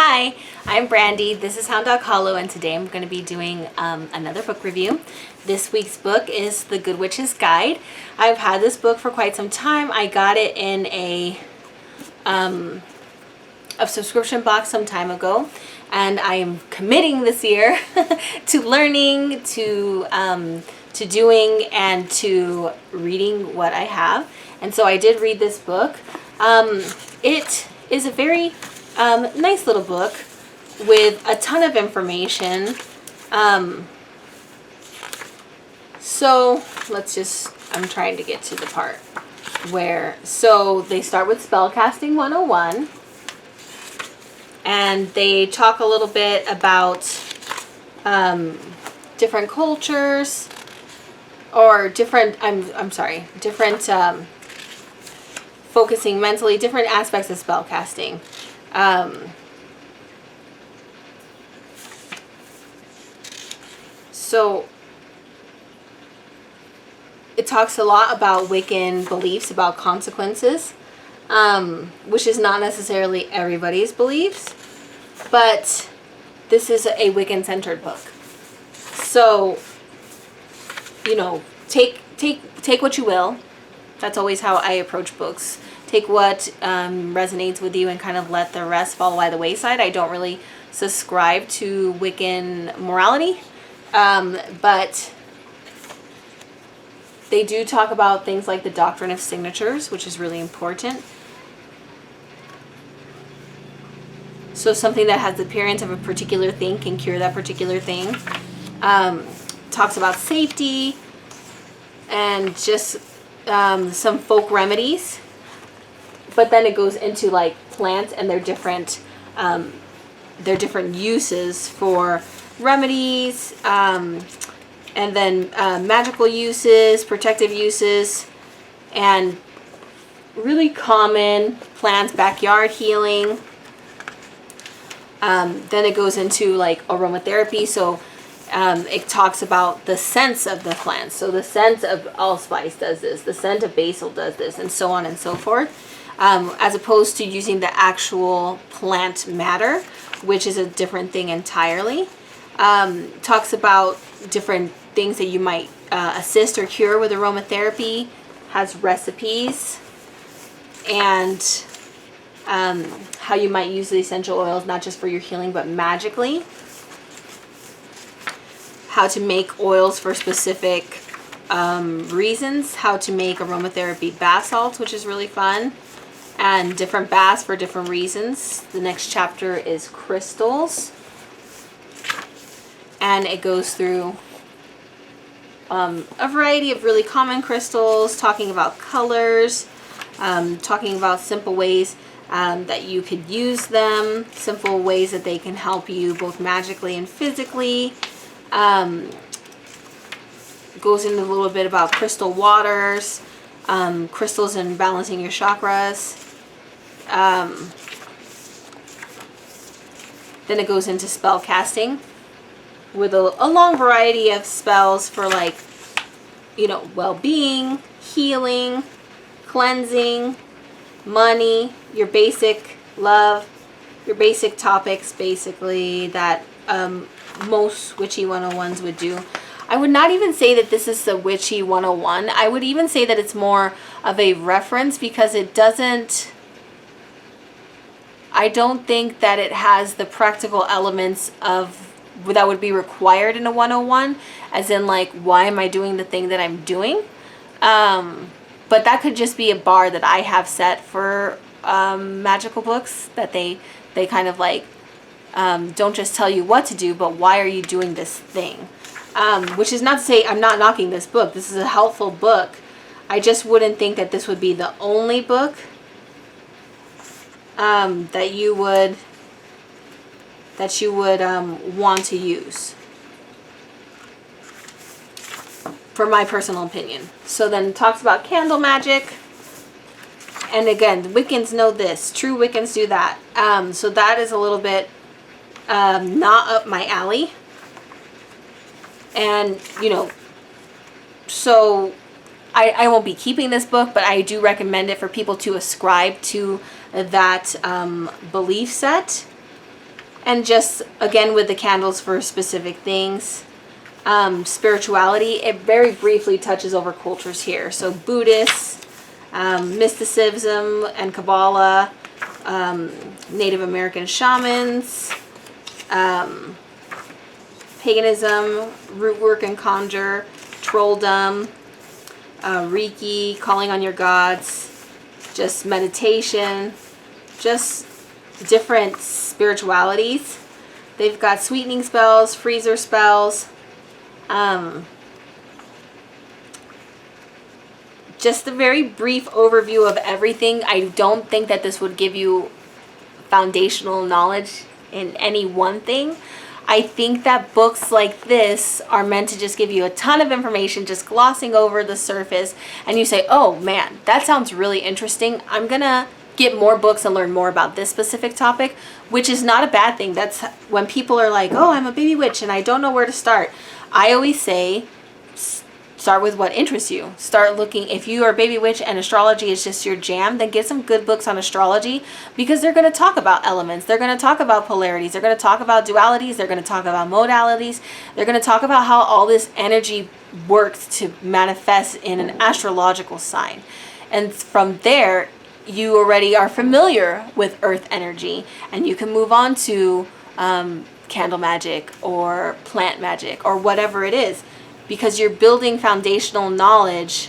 Hi, I'm Brandy. This is Hound Dog Hollow, and today I'm going to be doing another book review. This week's book is The Good Witch's Guide. I've had this book for quite some time. I got it in a subscription box some time ago, and I am committing this year to learning, to doing, and to reading what I have. And so I did read this book. It is a very nice little book with a ton of information. So I'm trying to get to the part where, so they start with Spellcasting 101, and they talk a little bit about different cultures, or different, different focusing mentally, different aspects of spellcasting. So it talks a lot about Wiccan beliefs about consequences, which is not necessarily everybody's beliefs, but this is a Wiccan-centered book. So, you know, take what you will. That's always how I approach books. Take what resonates with you and kind of let the rest fall by the wayside. I don't really subscribe to Wiccan morality, but they do talk about things like the doctrine of signatures, which is really important. So something that has the appearance of a particular thing can cure that particular thing. Talks about safety and just some folk remedies. But then it goes into like plants and their different uses for remedies, and then magical uses, protective uses, and really common plants, backyard healing. Then it goes into like aromatherapy. So it talks about the scents of the plants. So the scent of allspice does this, the scent of basil does this, and so on and so forth. As opposed to using the actual plant matter, which is a different thing entirely. Talks about different things that you might assist or cure with aromatherapy, has recipes, and how you might use the essential oils not just for your healing but magically. How to make oils for specific reasons, how to make aromatherapy bath salts, which is really fun, and different baths for different reasons. The next chapter is crystals, and it goes through a variety of really common crystals, talking about colors, talking about simple ways that you could use them, simple ways that they can help you both magically and physically. Goes into a little bit about crystal waters, crystals and balancing your chakras. Then it goes into spell casting with a long variety of spells for, like, you know, well-being, healing, cleansing, money, your basic love, your basic topics basically that most Witchy 101s would do. I would not even say that this is the Witchy 101. I would even say that it's more of a reference, because it doesn't, I don't think that it has the practical elements of that would be required in a 101, as in like, why am I doing the thing that I'm doing? But that could just be a bar that I have set for magical books, that they kind of like don't just tell you what to do, but why are you doing this thing? Which is not to say I'm not knocking this book. This is a helpful book. I just wouldn't think that this would be the only book that you would want to use, for my personal opinion. So then it talks about candle magic. And again, the Wiccans know this. True Wiccans do that. So that is a little bit not up my alley. And, you know, so I won't be keeping this book, but I do recommend it for people to ascribe to that belief set. And just, again, with the candles for specific things. Spirituality, it very briefly touches over cultures here. So Buddhists, mysticism and Kabbalah, Native American shamans, paganism, root work and conjure, trolldom, Reiki, calling on your gods, just meditation, just different spiritualities. They've got sweetening spells, freezer spells, just a very brief overview of everything. I don't think that this would give you foundational knowledge in any one thing. I think that books like this are meant to just give you a ton of information, just glossing over the surface, and you say, oh man, that sounds really interesting. I'm gonna get more books and learn more about this specific topic, which is not a bad thing. That's when people are like, oh, I'm a baby witch and I don't know where to start. I always say, start with what interests you. Start looking. If you are a baby witch and astrology is just your jam, then get some good books on astrology, because they're going to talk about elements. They're going to talk about polarities. They're going to talk about dualities. They're going to talk about modalities. They're going to talk about how all this energy works to manifest in an astrological sign. And from there, you already are familiar with earth energy, and you can move on to candle magic or plant magic or whatever it is, because you're building foundational knowledge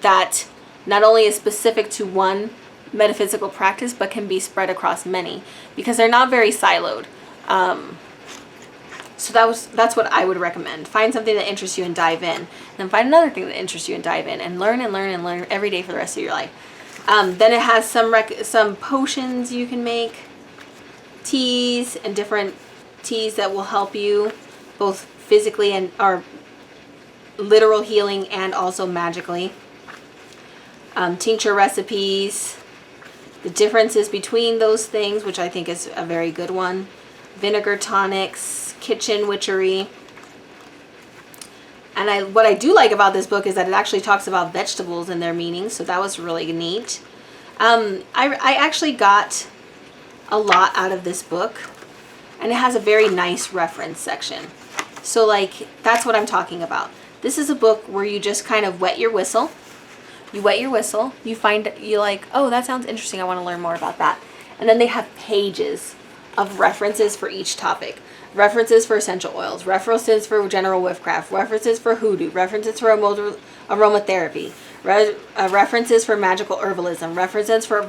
that not only is specific to one metaphysical practice but can be spread across many, because they're not very siloed. So that's what I would recommend. Find something that interests you and dive in. Then find another thing that interests you and dive in, and learn and learn and learn every day for the rest of your life. Then it has some potions you can make, teas, and different teas that will help you both physically and or literal healing and also magically. Tincture recipes, the differences between those things, which I think is a very good one. Vinegar tonics, kitchen witchery. And what I do like about this book is that it actually talks about vegetables and their meanings, so that was really neat. I actually got a lot out of this book, and it has a very nice reference section. So like, that's what I'm talking about. This is a book where you just kind of wet your whistle. You wet your whistle, you like, oh, that sounds interesting, I want to learn more about that. And then they have pages of references for each topic. References for essential oils, references for general witchcraft, references for hoodoo, references for aromatherapy, references for magical herbalism, references for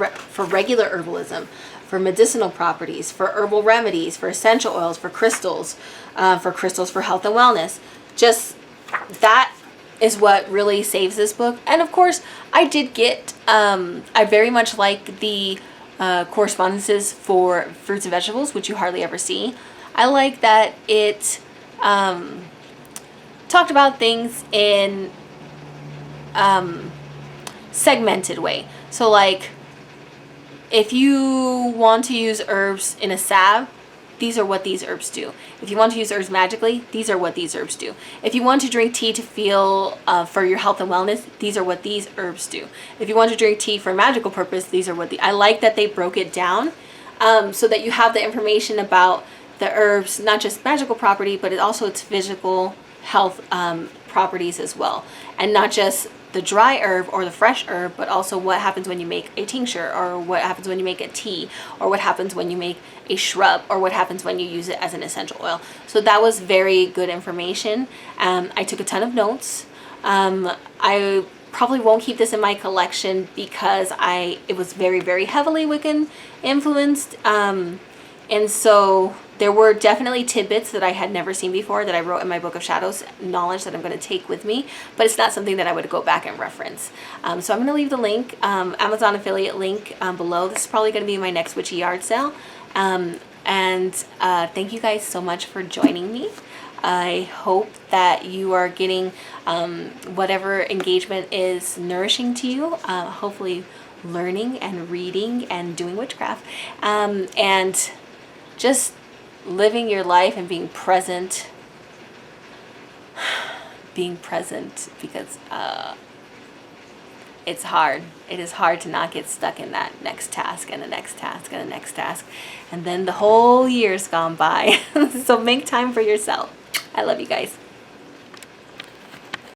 regular herbalism, for medicinal properties, for herbal remedies, for essential oils, for crystals for health and wellness. Just that is what really saves this book. And of course, I did get, I very much like the correspondences for fruits and vegetables, which you hardly ever see. I like that it talked about things in segmented way. So like, if you want to use herbs in a salve, these are what these herbs do. If you want to use herbs magically, these are what these herbs do. If you want to drink tea to feel for your health and wellness, these are what these herbs do. If you want to drink tea for a magical purpose, these are what I like that they broke it down so that you have the information about the herbs, not just magical property, but also its physical health properties as well. And not just the dry herb or the fresh herb, but also what happens when you make a tincture, or what happens when you make a tea, or what happens when you make a shrub, or what happens when you use it as an essential oil. So that was very good information. I took a ton of notes. I probably won't keep this in my collection because it was very, very heavily Wiccan influenced. And so there were definitely tidbits that I had never seen before that I wrote in my Book of Shadows, knowledge that I'm going to take with me, but it's not something that I would go back and reference. So I'm going to leave the link, Amazon affiliate link below. This is probably going to be my next witchy yard sale. Thank you guys so much for joining me. I hope that you are getting whatever engagement is nourishing to you, hopefully learning and reading and doing witchcraft, and just living your life and being present. Being present, because it's hard. It is hard to not get stuck in that next task and the next task and the next task. And then the whole year's gone by. So make time for yourself. I love you guys.